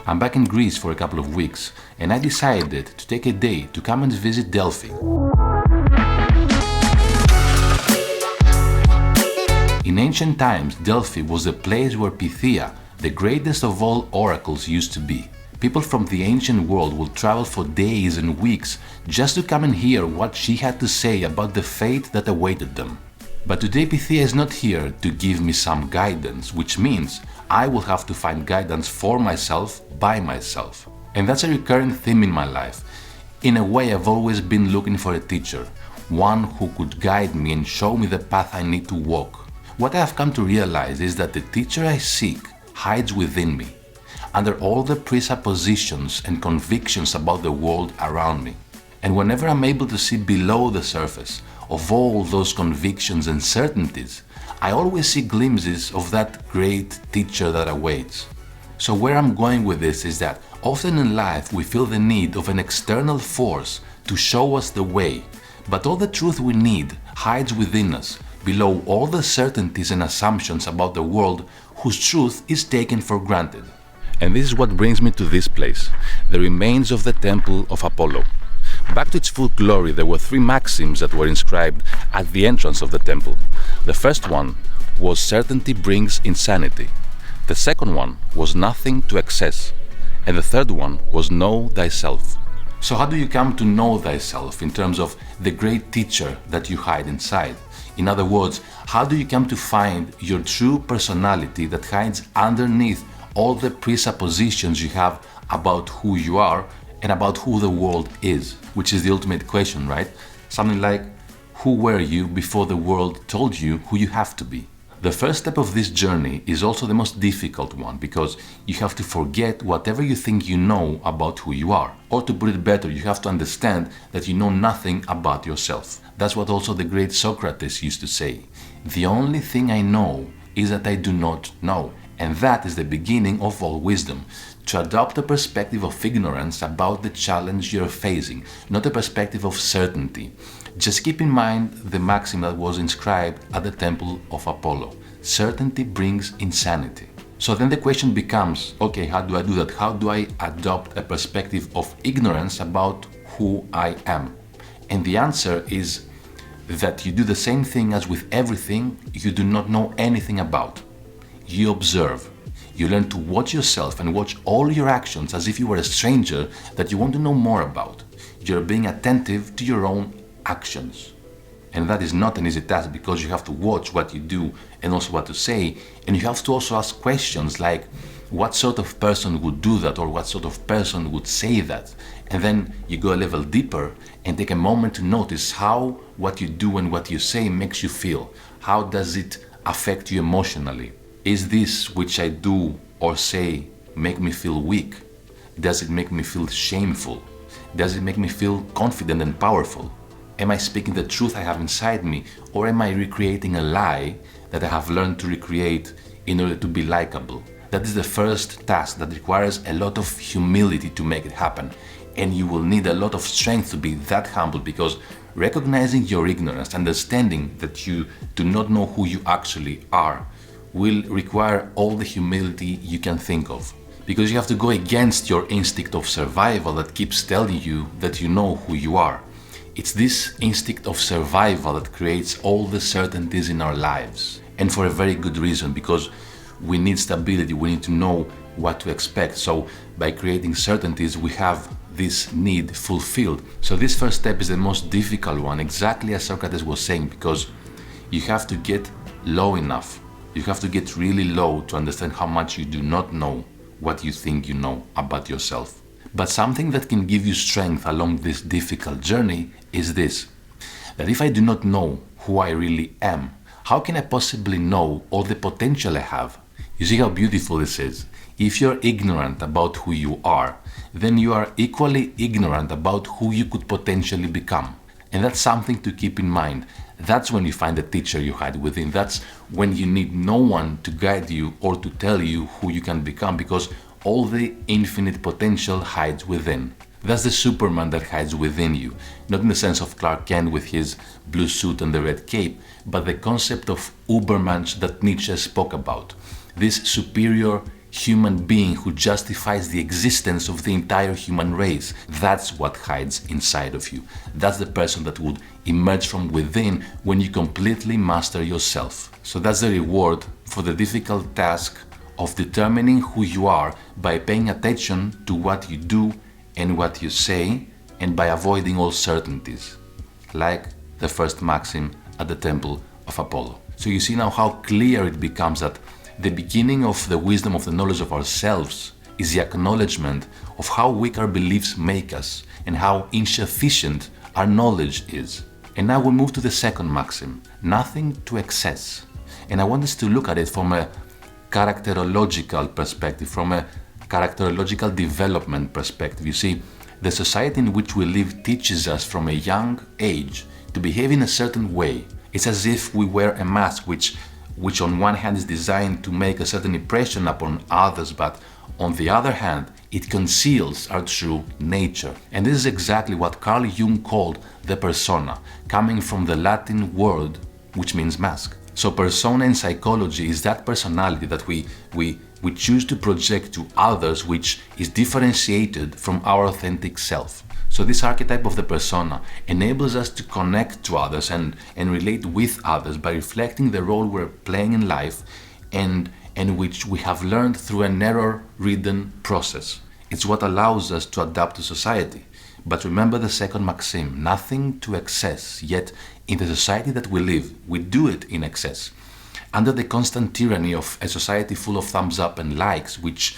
I'm back in Greece for a couple of weeks, and I decided to take a day to come and visit Delphi. In ancient times, Delphi was the place where Pythia, the greatest of all oracles, used to be. People from the ancient world would travel for days and weeks just to come and hear what she had to say about the fate that awaited them. But today Pythia is not here to give me some guidance, which means I will have to find guidance for myself by myself. And that's a recurring theme in my life. In a way, I've always been looking for a teacher, one who could guide me and show me the path I need to walk. What I have come to realize is that the teacher I seek hides within me, under all the presuppositions and convictions about the world around me. And whenever I'm able to see below the surface of all those convictions and certainties, I always see glimpses of that great teacher that awaits. So where I'm going with this is that often in life we feel the need of an external force to show us the way, but all the truth we need hides within us, below all the certainties and assumptions about the world whose truth is taken for granted. And this is what brings me to this place, the remains of the temple of Apollo. Back to its full glory, there were 3 maxims that were inscribed at the entrance of the temple. The first one was certainty brings insanity. The second one was nothing to excess. And the third one was know thyself. So how do you come to know thyself in terms of the great teacher that you hide inside? In other words, how do you come to find your true personality that hides underneath all the presuppositions you have about who you are and about who the world is, which is the ultimate question, right? Something like, who were you before the world told you who you have to be? The first step of this journey is also the most difficult one, because you have to forget whatever you think you know about who you are. Or to put it better, you have to understand that you know nothing about yourself. That's what also the Great Socrates used to say. The only thing I know is that I do not know. And that is the beginning of all wisdom. To adopt a perspective of ignorance about the challenge you're facing, not a perspective of certainty. Just keep in mind the maxim that was inscribed at the temple of Apollo. Certainty brings insanity. So then the question becomes, okay, how do I do that? How do I adopt a perspective of ignorance about who I am? And the answer is that you do the same thing as with everything you do not know anything about. You observe. You learn to watch yourself and watch all your actions as if you were a stranger that you want to know more about. You're being attentive to your own actions. And that is not an easy task, because you have to watch what you do and also what to say. And you have to also ask questions like, what sort of person would do that, or what sort of person would say that? And then you go a level deeper and take a moment to notice how what you do and what you say makes you feel. How does it affect you emotionally? Is this which I do or say make me feel weak? Does it make me feel shameful? Does it make me feel confident and powerful? Am I speaking the truth I have inside me, or am I recreating a lie that I have learned to recreate in order to be likable? That is the first task that requires a lot of humility to make it happen. And you will need a lot of strength to be that humble, because recognizing your ignorance, understanding that you do not know who you actually are, will require all the humility you can think of. Because you have to go against your instinct of survival that keeps telling you that you know who you are. It's this instinct of survival that creates all the certainties in our lives. And for a very good reason, because we need stability, we need to know what to expect. So by creating certainties, we have this need fulfilled. So this first step is the most difficult one, exactly as Socrates was saying, because you have to get low enough. You have to get really low to understand how much you do not know what you think you know about yourself. But something that can give you strength along this difficult journey is this, that if I do not know who I really am, how can I possibly know all the potential I have? You see how beautiful this is? If you're ignorant about who you are, then you are equally ignorant about who you could potentially become. And that's something to keep in mind. That's when you find the teacher you hide within. That's when you need no one to guide you or to tell you who you can become, because all the infinite potential hides within. That's the Superman that hides within you. Not in the sense of Clark Kent with his blue suit and the red cape, but the concept of Ubermensch that Nietzsche spoke about. This superior human being who justifies the existence of the entire human race. That's what hides inside of you. That's the person that would emerge from within when you completely master yourself. So that's the reward for the difficult task of determining who you are by paying attention to what you do and what you say, and by avoiding all certainties, like the first maxim at the temple of Apollo. So you see now how clear it becomes that the beginning of the wisdom of the knowledge of ourselves is the acknowledgement of how weak our beliefs make us and how insufficient our knowledge is. And now we move to the second maxim, nothing to excess. And I want us to look at it from a characterological perspective, from a characterological development perspective. You see, the society in which we live teaches us from a young age to behave in a certain way. It's as if we wear a mask which on one hand is designed to make a certain impression upon others, but on the other hand, it conceals our true nature. And this is exactly what Carl Jung called the persona, coming from the Latin word which means mask. So persona in psychology is that personality that we choose to project to others, which is differentiated from our authentic self. So this archetype of the persona enables us to connect to others and relate with others by reflecting the role we're playing in life and which we have learned through an error-ridden process. It's what allows us to adapt to society. But remember the second maxim, nothing to excess, yet in the society that we live, we do it in excess. Under the constant tyranny of a society full of thumbs up and likes, which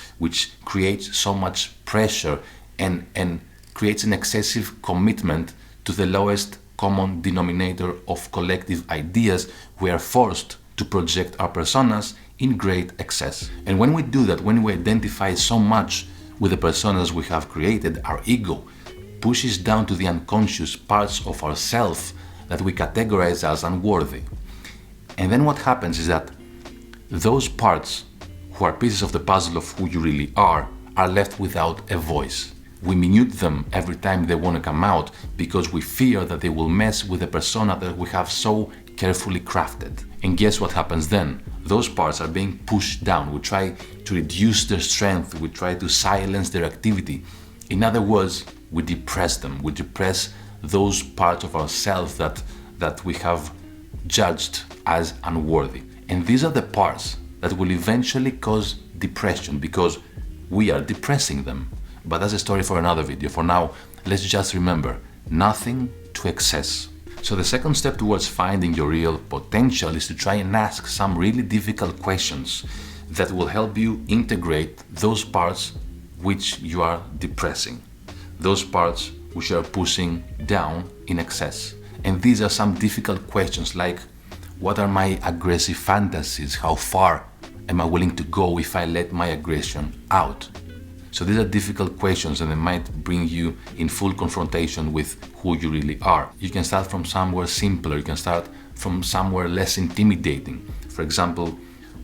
creates so much pressure and creates an excessive commitment to the lowest common denominator of collective ideas, we are forced to project our personas in great excess. And when we do that, when we identify so much with the personas we have created, our ego pushes down to the unconscious parts of ourself that we categorize as unworthy. And then what happens is that those parts, who are pieces of the puzzle of who you really are left without a voice. We minute them every time they want to come out because we fear that they will mess with the persona that we have so carefully crafted. And guess what happens then? Those parts are being pushed down. We try to reduce their strength. We try to silence their activity. In other words, we depress them. We depress those parts of ourselves that we have judged as unworthy. And these are the parts that will eventually cause depression because we are depressing them. But that's a story for another video. For now, let's just remember, nothing to excess. So the second step towards finding your real potential is to try and ask some really difficult questions that will help you integrate those parts which you are depressing, those parts which you are pushing down in excess. And these are some difficult questions like, what are my aggressive fantasies? How far am I willing to go if I let my aggression out? So these are difficult questions and they might bring you in full confrontation with who you really are. You can start from somewhere simpler, you can start from somewhere less intimidating. For example,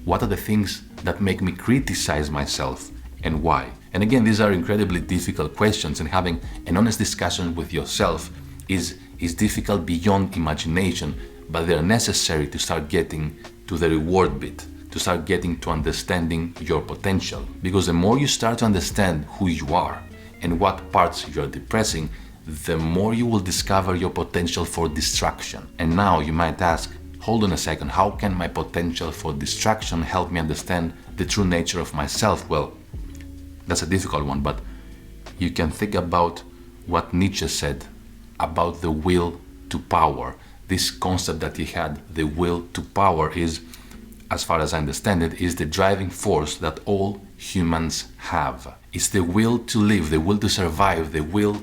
what are the things that make me criticize myself and why? And again, these are incredibly difficult questions, and having an honest discussion with yourself is difficult beyond imagination, but they're necessary to start getting to the reward bit, to start getting to understanding your potential. Because the more you start to understand who you are and what parts you are depressing, the more you will discover your potential for distraction. And now you might ask, hold on a second, how can my potential for distraction help me understand the true nature of myself? Well, that's a difficult one, but you can think about what Nietzsche said about the will to power. This concept that he had, the will to power, is, as far as I understand it, is the driving force that all humans have. It's the will to live, the will to survive, the will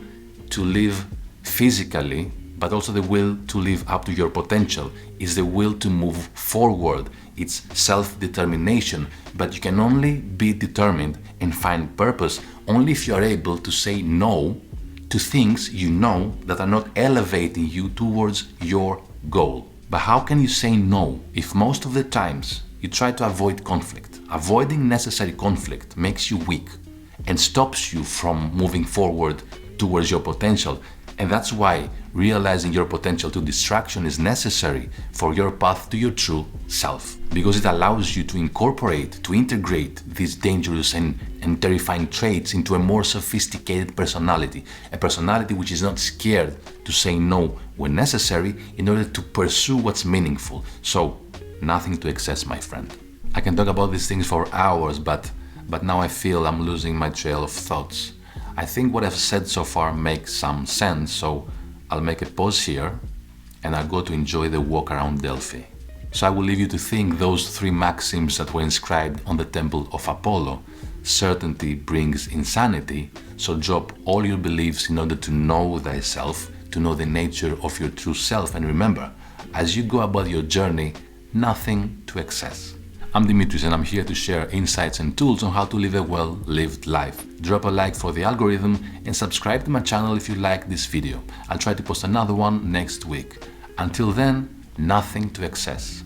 to live physically, but also the will to live up to your potential. It's the will to move forward. It's self-determination, but you can only be determined and find purpose only if you are able to say no to things you know that are not elevating you towards your goal. But how can you say no if most of the times you try to avoid conflict? Avoiding necessary conflict makes you weak and stops you from moving forward towards your potential. And that's why realizing your potential to distraction is necessary for your path to your true self. Because it allows you to incorporate, to integrate these dangerous and terrifying traits into a more sophisticated personality. A personality which is not scared to say no when necessary in order to pursue what's meaningful. So, nothing to excess, my friend. I can talk about these things for hours, but now I feel I'm losing my trail of thoughts. I think what I've said so far makes some sense, so I'll make a pause here and I'll go to enjoy the walk around Delphi. So I will leave you to think those 3 maxims that were inscribed on the temple of Apollo. Certainty brings insanity, so drop all your beliefs in order to know thyself, to know the nature of your true self, and remember, as you go about your journey, nothing to excess. I'm Dimitris and I'm here to share insights and tools on how to live a well-lived life. Drop a like for the algorithm and subscribe to my channel if you like this video. I'll try to post another one next week. Until then, nothing to excess.